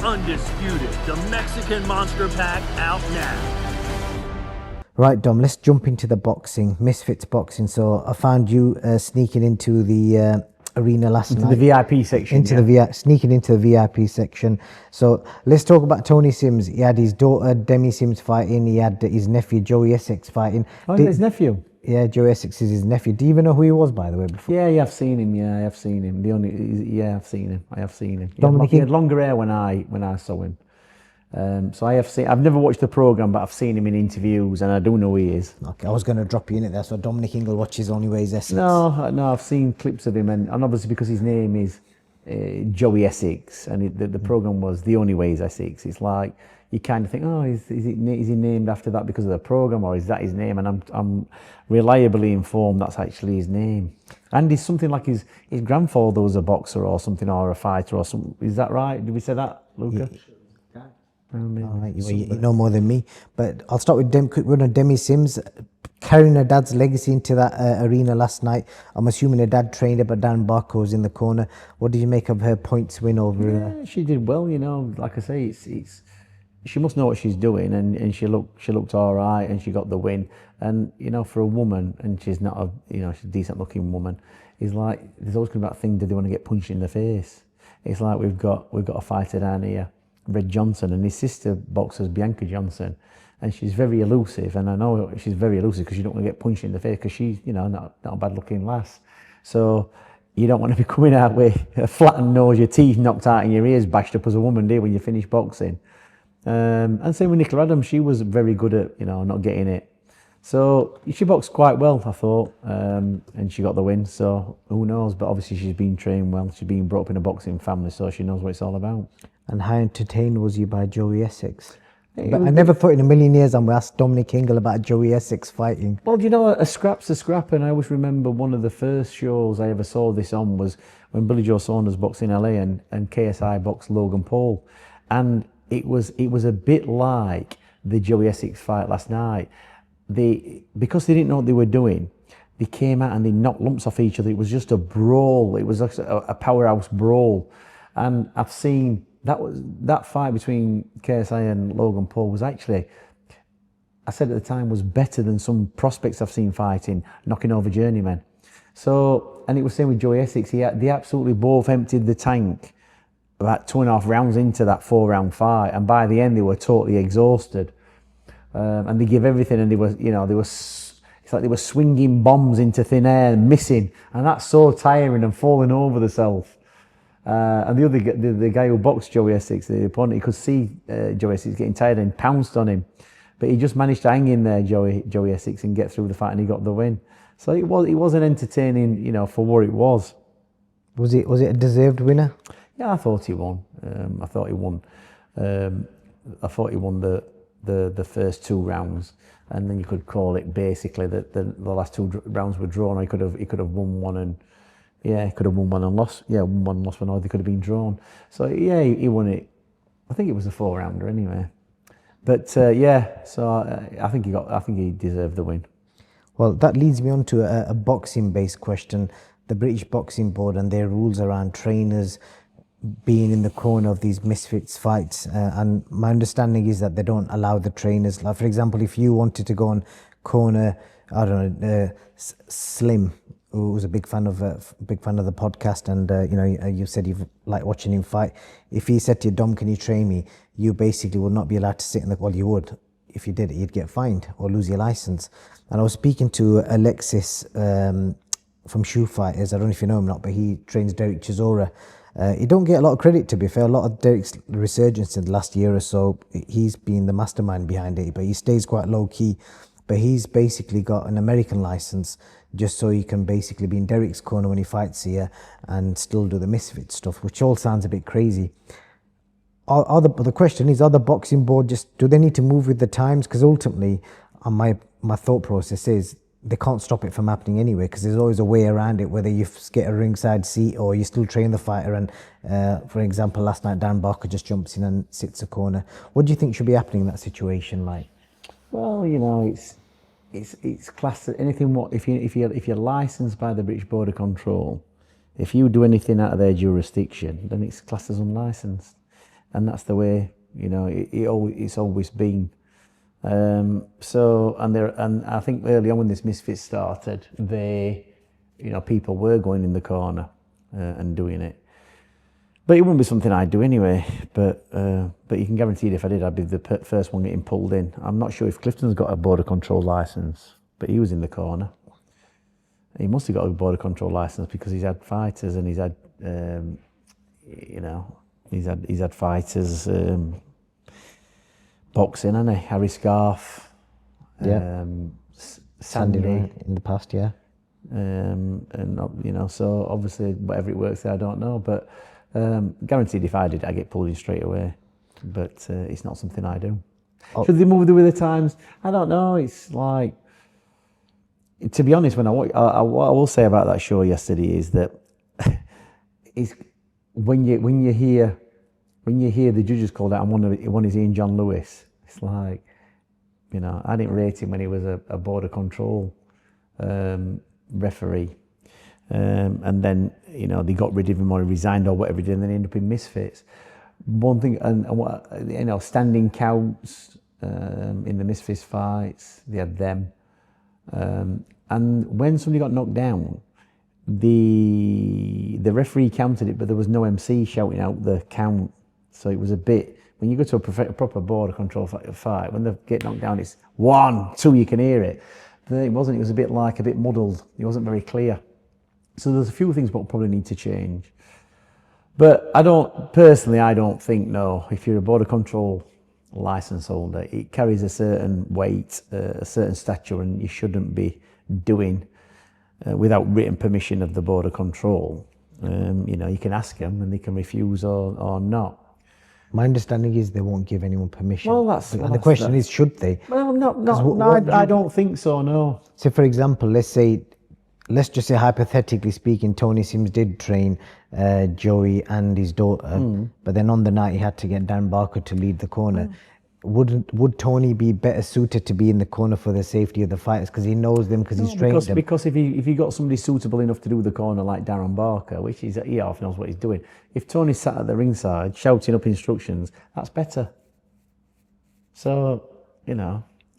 Undisputed, the Mexican Monster Pack out now. Right, Dom, let's jump into the boxing, Misfits boxing. So I found you sneaking into the arena last night. Into the VIP section. Sneaking into the VIP section. So let's talk about Tony Sims. He had his daughter, Demi Sims, fighting. He had his nephew, Joey Essex, fighting. Oh, his nephew? Yeah, Joey Essex is his nephew. Do you even know who he was, by the way, before? Yeah, I've seen him. Yeah, I have seen him. I've seen him. I have seen him. Dominic, he had longer hair when I saw him. So I've never watched the programme, but I've seen him in interviews and I do know who he is. Okay, I was going to drop you in it there. So Dominic Ingle watches Only Ways Essex. No, I've seen clips of him and obviously because his name is Joey Essex and the programme was The Only Ways Essex. It's like, you kind of think, oh, is he named after that because of the programme or is that his name? And I'm reliably informed that's actually his name. And he's something like his grandfather was a boxer or something or a fighter or something. Is that right? Did we say that, Luca? Yeah. All right, you know more than me, but I'll start with Demi Sims carrying her dad's legacy into that arena last night. I'm assuming her dad trained her, but Dan Barker was in the corner. What did you make of her points win over? Yeah, she did well. Like I say, it's she must know what she's doing, and she looked all right, and she got the win. And for a woman, and she's not she's a decent looking woman. It's like there's always going to be that thing that they want to get punched in the face. It's like we've got a fighter down here, Red Johnson, and his sister boxers Bianca Johnson, and she's very elusive, and I know she's very elusive because you don't want to get punched in the face because she's not a bad looking lass, so you don't want to be coming out with a flattened nose, your teeth knocked out and your ears bashed up as a woman do when you finish boxing. And same with Nicola Adams, she was very good at not getting it. So she boxed quite well, I thought, and she got the win. So who knows? But obviously she's been trained well. She's been brought up in a boxing family, so she knows what it's all about. And how entertained was you by Joey Essex? But I never thought in a million years I'm going to ask Dominic Ingle about Joey Essex fighting. Well, a scrap's a scrap, and I always remember one of the first shows I ever saw this on was when Billy Joe Saunders boxed in LA and KSI boxed Logan Paul, and it was a bit like the Joey Essex fight last night. Because they didn't know what they were doing, they came out and they knocked lumps off each other. It was just a brawl. It was like a powerhouse brawl, and I've seen. That fight between KSI and Logan Paul was actually, I said at the time, was better than some prospects I've seen fighting, knocking over journeymen. So, and it was same with Joey Essex. They absolutely both emptied the tank about 2.5 rounds into that 4-round fight, and by the end they were totally exhausted. And they give everything, and it's like they were swinging bombs into thin air and missing, and that's so tiring and falling over themselves. And the guy who boxed Joey Essex, the opponent, he could see Joey Essex getting tired and pounced on him, but he just managed to hang in there, Joey Essex, and get through the fight, and he got the win. So it was an entertaining, for what it was. Was it a deserved winner? Yeah, I thought he won. I thought he won the first 2 rounds, and then you could call it basically that the last 2 rounds were drawn. Or he could have won one and. Yeah, he could have won one and lost. Yeah, won one and lost one, or they could have been drawn. So yeah, he won it. I think it was a 4-rounder anyway. But so I think he deserved the win. Well, that leads me on to a boxing-based question. The British Boxing Board and their rules around trainers being in the corner of these misfits fights. And my understanding is that they don't allow the trainers. Like, for example, if you wanted to go and corner, I don't know, Slim, who was a big fan of the podcast, and you said you've liked watching him fight. If he said to you, Dom, can you train me? You basically would not be allowed to sit in the. Well, you would. If you did it, you'd get fined or lose your license. And I was speaking to Alexis from Shoe Fighters. I don't know if you know him or not, but he trains Derek Chisora. He don't get a lot of credit, to be fair. A lot of Derek's resurgence in the last year or so, he's been the mastermind behind it, but he stays quite low key. But he's basically got an American license just so he can basically be in Derek's corner when he fights here and still do the misfit stuff, which all sounds a bit crazy. The question is, are the boxing board do they need to move with the times? Because ultimately, my thought process is they can't stop it from happening anyway, because there's always a way around it, whether you get a ringside seat or you still train the fighter. And for example, last night, Dan Barker just jumps in and sits a corner. What do you think should be happening in that situation? Like, well, it's classed as anything. If you're licensed by the British Board of Control, if you do anything out of their jurisdiction, then it's classed as unlicensed. and that's the way, you know, it's always been. So, and I think early on when this Misfits started, people were going in the corner and doing it. But it wouldn't be something I'd do anyway. But you can guarantee if I did, I'd be the first one getting pulled in. I'm not sure if Clifton's got a border control license, but he was in the corner. He must have got a border control license because he's had fighters and he's had, he's had fighters, boxing, hasn't he? Harry Scarf, Sandy in the past, yeah. And so obviously whatever it works there, I don't know, but guaranteed if I did, I get pulled in straight away. But it's not something I do. Should they move with the times? I don't know. It's like, to be honest, when what I will say about that show yesterday is that when you hear the judges called out, and one is Ian John Lewis, it's like, I didn't rate him when he was a border control referee, and then they got rid of him or he resigned or whatever he did, and then he ended up in Misfits. One thing, and what standing counts in the Misfits fights, they had them, and when somebody got knocked down, the referee counted it, but there was no MC shouting out the count. So it was a bit, when you go to a proper border control fight, when they get knocked down, it's 1, 2, you can hear it. But it wasn't, it was a bit muddled. It wasn't very clear. So there's a few things what probably need to change. But I don't think, no, if you're a border control license holder, it carries a certain weight, a certain stature, and you shouldn't be doing without written permission of the border control. You can ask them and they can refuse or not. My understanding is they won't give anyone permission. Well, the question is, should they? Well, I don't think so, no. So, for example, let's just say hypothetically speaking, Tony Sims did train Joey and his daughter, but then on the night he had to get Dan Barker to lead the corner. Would Tony be better suited to be in the corner for the safety of the fighters because he knows them, because he's trained them? Because if he got somebody suitable enough to do the corner like Darren Barker, which he half knows what he's doing, if Tony sat at the ringside shouting up instructions, that's better. So,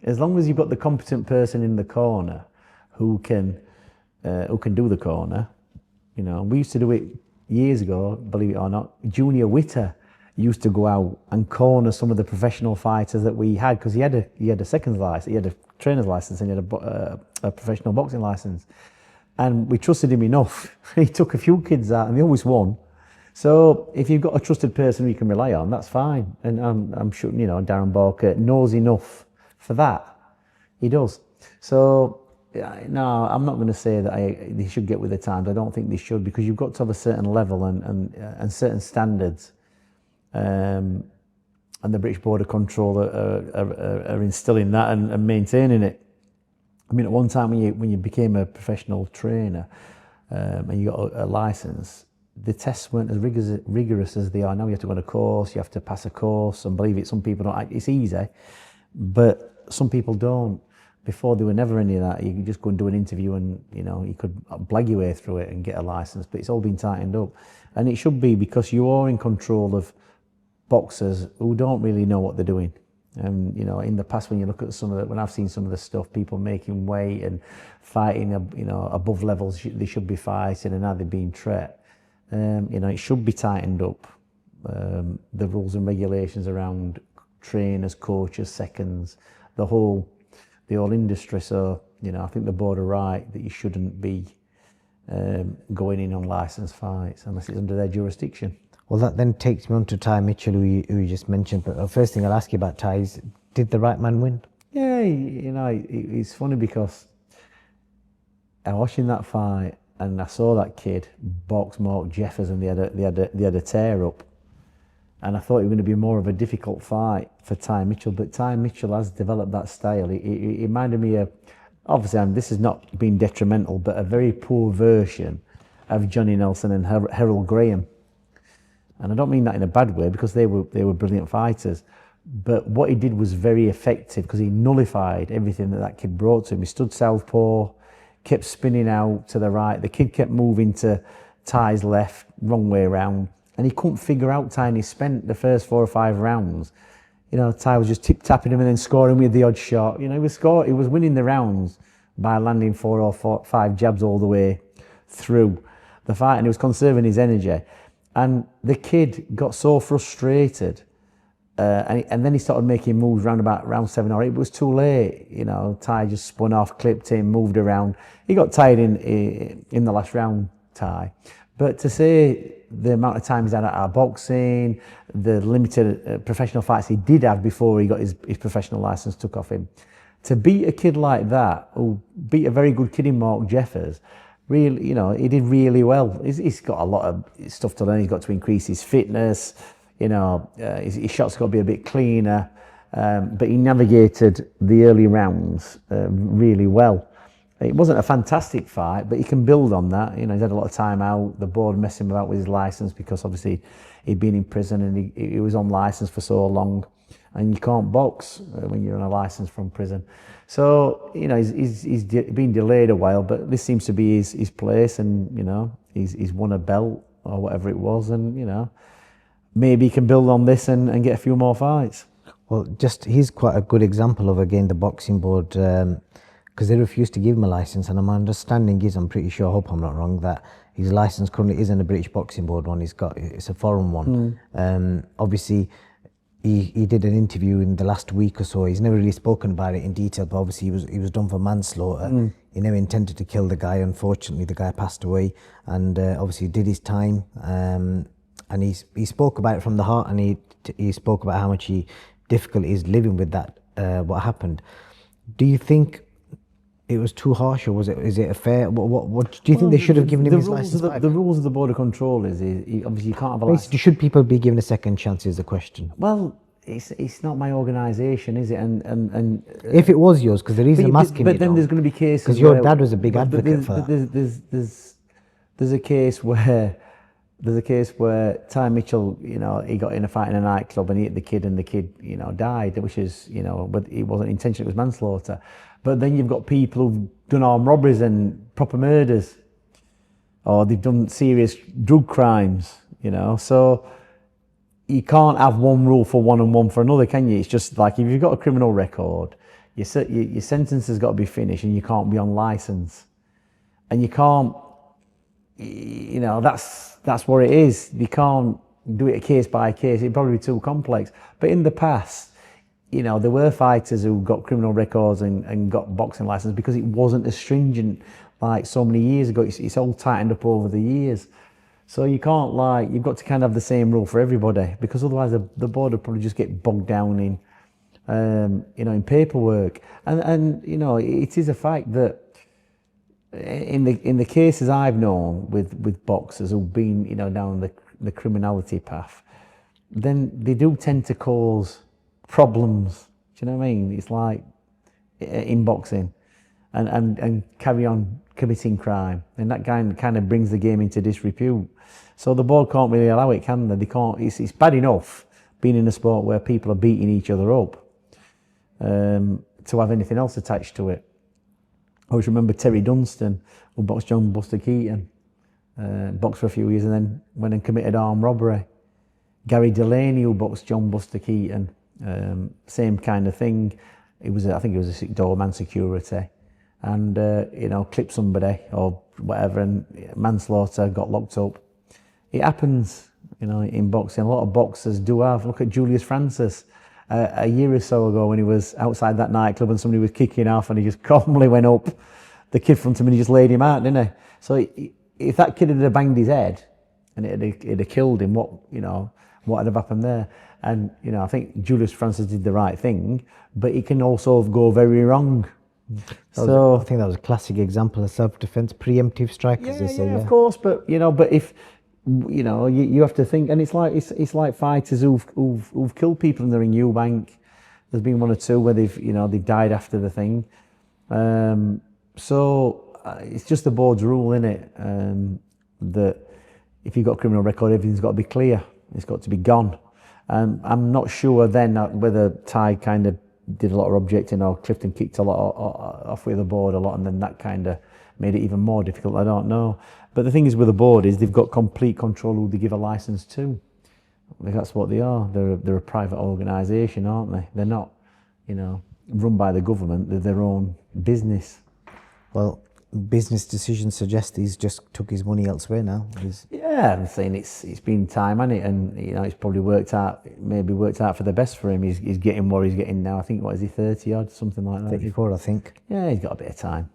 as long as you've got the competent person in the corner who can do the corner, we used to do it years ago, believe it or not. Junior Witter used to go out and corner some of the professional fighters that we had, because he had a seconds license, he had a trainer's license, and he had a professional boxing license, and we trusted him enough. He took a few kids out, and they always won. So if you've got a trusted person who you can rely on, that's fine. And I'm sure Darren Barker knows enough for that. He does. So no, I'm not going to say that they should get with the times. I don't think they should, because you've got to have a certain level and certain standards. And the British Border Control are instilling that and maintaining it. I mean, at one time when you became a professional trainer and you got a license, the tests weren't as rigorous as they are now. You have to go on a course, you have to pass a course, and believe it, some people don't. It's easy, but some people don't. Before, there were never any of that. You could just go and do an interview and, you could blag your way through it and get a license, but it's all been tightened up. And it should be, because you are in control of boxers who don't really know what they're doing. And in the past, when you look at when I've seen some of the stuff, people making weight and fighting, above levels they should be fighting, and now they're being treated. It should be tightened up. The rules and regulations around trainers, coaches, seconds, the whole industry. So I think the board are right that you shouldn't be going in on licensed fights unless it's under their jurisdiction. Well, that then takes me on to Ty Mitchell, who you just mentioned. But first thing I'll ask you about Ty is, did the right man win? Yeah, it's funny because I was watching that fight and I saw that kid box Mark Jeffers, and they had a tear up, and I thought it was going to be more of a difficult fight for Ty Mitchell. But Ty Mitchell has developed that style. It reminded me of, obviously, this has not been detrimental, but a very poor version of Johnny Nelson and Harold Graham. And I don't mean that in a bad way, because they were brilliant fighters. But what he did was very effective, because he nullified everything that kid brought to him. He stood southpaw, kept spinning out to the right. The kid kept moving to Ty's left, wrong way around. and he couldn't figure out Ty, and he spent the first 4 or 5 rounds. You know, Ty was just tip-tapping him and then scoring with the odd shot. You know, he was winning the rounds by landing 4 or 5 jabs all the way through the fight, and he was conserving his energy. And the kid got so frustrated, and then he started making moves round about round 7 or 8. It was too late. You know, Ty just spun off, clipped him, moved around. He got tired in the last round, Ty. But to say the amount of time he's had at our boxing, the limited professional fights he did have before he got his professional license took off him, to beat a kid like that, who beat a very good kid in Mark Jeffers, really, you know, he did really well. He's got a lot of stuff to learn. He's got to increase his fitness. You know, his shots got to be a bit cleaner. But he navigated the early rounds really well. It wasn't a fantastic fight, but he can build on that. You know, he's had a lot of time out. The board messing about with his license because obviously he'd been in prison and he was on license for so long, and you can't box when you're on a license from prison. So, you know, he's been delayed a while, but this seems to be his place, and, you know, he's won a belt or whatever it was, and, you know, maybe he can build on this and get a few more fights. Well, he's quite a good example of, again, the boxing board, because they refused to give him a license, and my understanding is, I'm pretty sure, I hope I'm not wrong, that his license currently isn't a British Boxing Board one, it's a foreign one. Obviously, he did an interview in the last week or so. He's never really spoken about it in detail, but obviously he was done for manslaughter. He never intended to kill the guy. Unfortunately, the guy passed away, and obviously did his time. And he spoke about it from the heart, and he spoke about how much difficult it is living with that, what happened. Do you think it was too harsh, or is it a fair? What do you think they should have given him his license back? The rules of the Border Control is obviously you can't have a license. Should people be given a second chance? Is the question. Well, it's not my organisation, is it? And if it was yours, because the reason I'm asking, but then there's going to be cases because your dad was a big advocate for that. There's a case where Ty Mitchell, you know, he got in a fight in a nightclub and he hit the kid, and the kid, you know, died, which is, you know, but it wasn't intentional, it was manslaughter. But then you've got people who've done armed robberies and proper murders, or they've done serious drug crimes, you know. So you can't have one rule for one and one for another, can you? It's just like if you've got a criminal record, your sentence has got to be finished, and you can't be on licence, and you can't. You know, that's what it is. You can't do it case by case. It'd probably be too complex. But in the past, you know, there were fighters who got criminal records and got boxing license because it wasn't as stringent like so many years ago. It's all tightened up over the years. So you can't, like, you've got to kind of have the same rule for everybody, because otherwise the board would probably just get bogged down in, you know, in paperwork. And you know, it is a fact that in the cases I've known with boxers who've been, you know, down the criminality path, then they do tend to cause problems. Do you know what I mean? It's like in boxing, and carry on committing crime, and that kind of brings the game into disrepute. So the board can't really allow it, can they? They can't. It's bad enough being in a sport where people are beating each other up, to have anything else attached to it. I always remember Terry Dunstan, who boxed John Buster Keaton, boxed for a few years and then went and committed armed robbery. Gary Delaney, who boxed John Buster Keaton, same kind of thing. I think he was a doorman security, and you know, clipped somebody or whatever, and manslaughter, got locked up. It happens, you know, in boxing. A lot of boxers do have. Look at Julius Francis. A year or so ago, when he was outside that nightclub and somebody was kicking off, and he just calmly went up, the kid from him, and he just laid him out, didn't he? So if that kid had banged his head and it'd have killed him, what would have happened there? And, you know, I think Julius Francis did the right thing, but it can also go very wrong. I think that was a classic example of self-defense, preemptive strike, as they say. Yeah, of course, but you know, if you know, you have to think, and it's like fighters who've killed people in the ring. Eubank, there's been one or two where they've died after the thing. So it's just the board's rule, innit? That if you've got a criminal record, everything's got to be clear. It's got to be gone. I'm not sure then whether Ty kind of did a lot of objecting, or Clifton kicked a lot off with the board a lot, and then that kind of made it even more difficult. I don't know. But the thing is with the board is they've got complete control who they give a license to. That's what they are. They're a private organisation, aren't they? They're not, run by the government. They're their own business. Well, business decisions suggest he's just took his money elsewhere now. Yeah, I'm saying it's been time, hasn't it? And it's probably worked out for the best for him. He's getting what he's getting now. I think, what is he, 30 odd, something like that? 34, I think. Yeah, he's got a bit of time.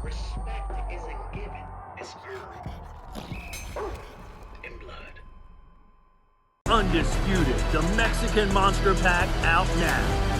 Respect isn't given, it's earned. In blood. Undisputed, the Mexican Monster Pack out now.